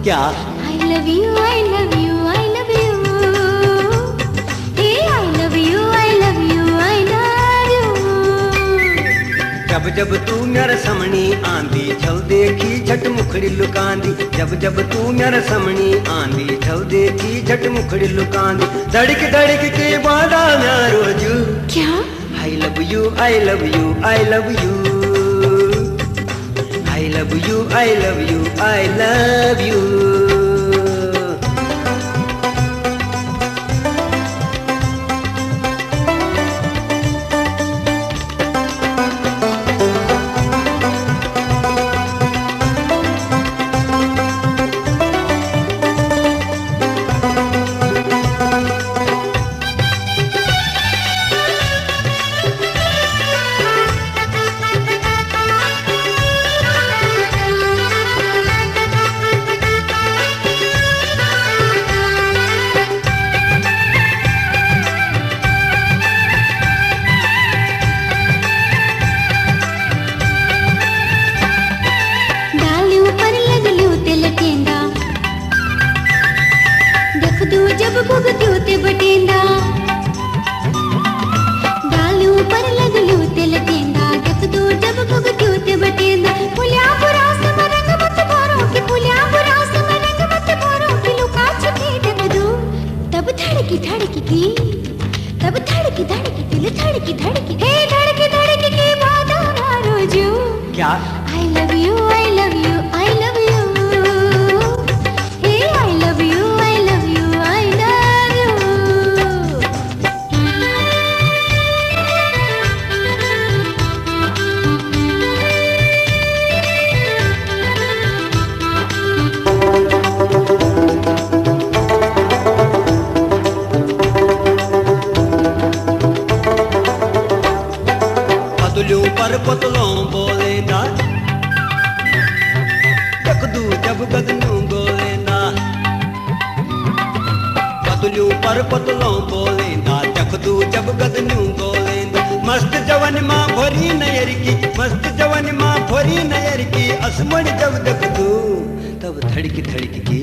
क्या? I love you, I love you, I love you. Hey, I love you, I love you, I love you. जब जब तू मेरे समणी आंदी छल देखी झट मुखड़ी लुकांदी। जब जब तू मेरे समणी आंदी छल देखी झट मुखड़ी लुकांदी। धड़क धड़क के वादा मैं रोजू। क्या? I love you, I love you, I love you. I love you, I love you, I love you. जब भुगत्यो ते बटेंदा डालू पर लगलू ते लटेंदा देख दो जब भुगत्यो ते बटेंदा पुलिया बुरा से मरंग मत भरो कि पुलिया बुरा से मरंग मत भरो कि लुका छुपी देख दो तब धड़की धड़की की तब धड़की धड़की दिल धड़की धड़की हे धड़की धड़की की बात मारो जो क्या? I love you, I love you, I love you. Hey, I love you, I love you, I love you. Patlu पर पतलों बोलेंदा जब गदनू बोलेंदा। पतलू पर पतलों बोलेंदा चखदू जब गदनू बोलेंदा। मस्त जवन माँ भरी नयर की मस्त जवन माँ भरी नयर की असमण जब दखदू तब धड़क धड़क की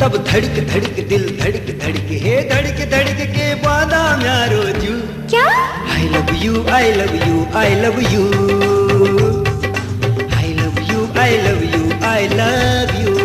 तब धड़क धड़क दिल धड़क धड़क हे धड़क धड़क के वादा मैं रोजू। क्या? I love you, I love you, I love you. I love you, I love you, I love you.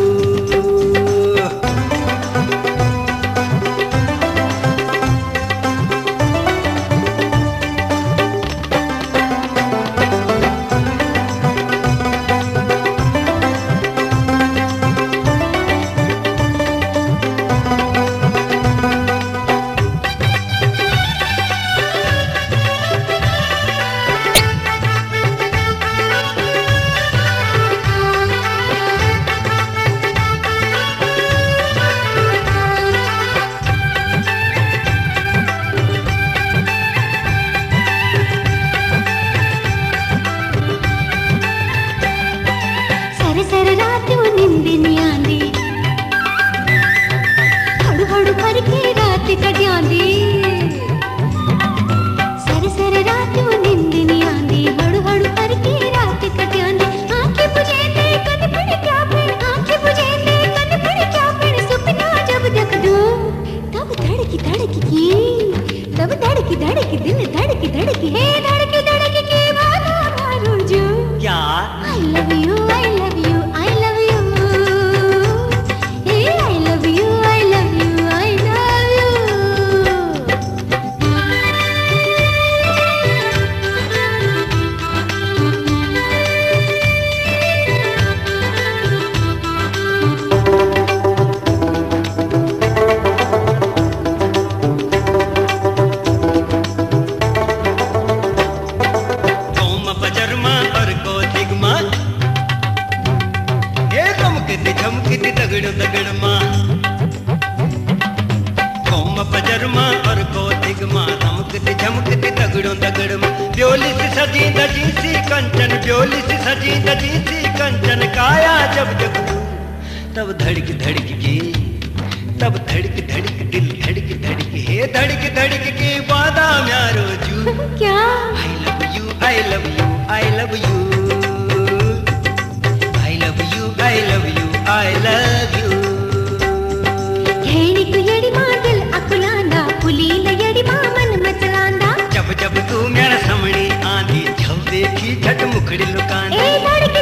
Sir रात निंदिनी आंदी हड़ू हड़ू भर के रात कटियांदी सर रात निंदिनी आंदी हड़ू हड़ू भर के रात कटियांदी। आंखें बुझे ते कन पड़े क्या फिर आंखें बुझे ते कन पड़े क्या फिर सपना जब देख दो तब धड़की धड़की की तब धड़की धड़की दिल धड़की धड़की हे धड़की धड़की के वादा मारो जो। क्या? I love you, I love you, I love you. Hey, I love you, I love you, I love you. कौम बजरमा और को दिगमा ये झमकती झमकती दगड़ दगड़मा। कौम बजरमा और को दिगमा झमकती झमकती दगड़ों दगड़मा। ब्योली से सजी दजी सी कंचन ब्योली से सजी दजी सी कंचन काया जब जगू तब धड़क धड़क की तब धड़क धड़क दिल धड़क धड़क हे धड़क धड़क के वादा मैं रोजू। क्या? I love you, I love you, I love you. I love you, I love you, I love you. झट मुखड़ी लुकांदी ए धड़की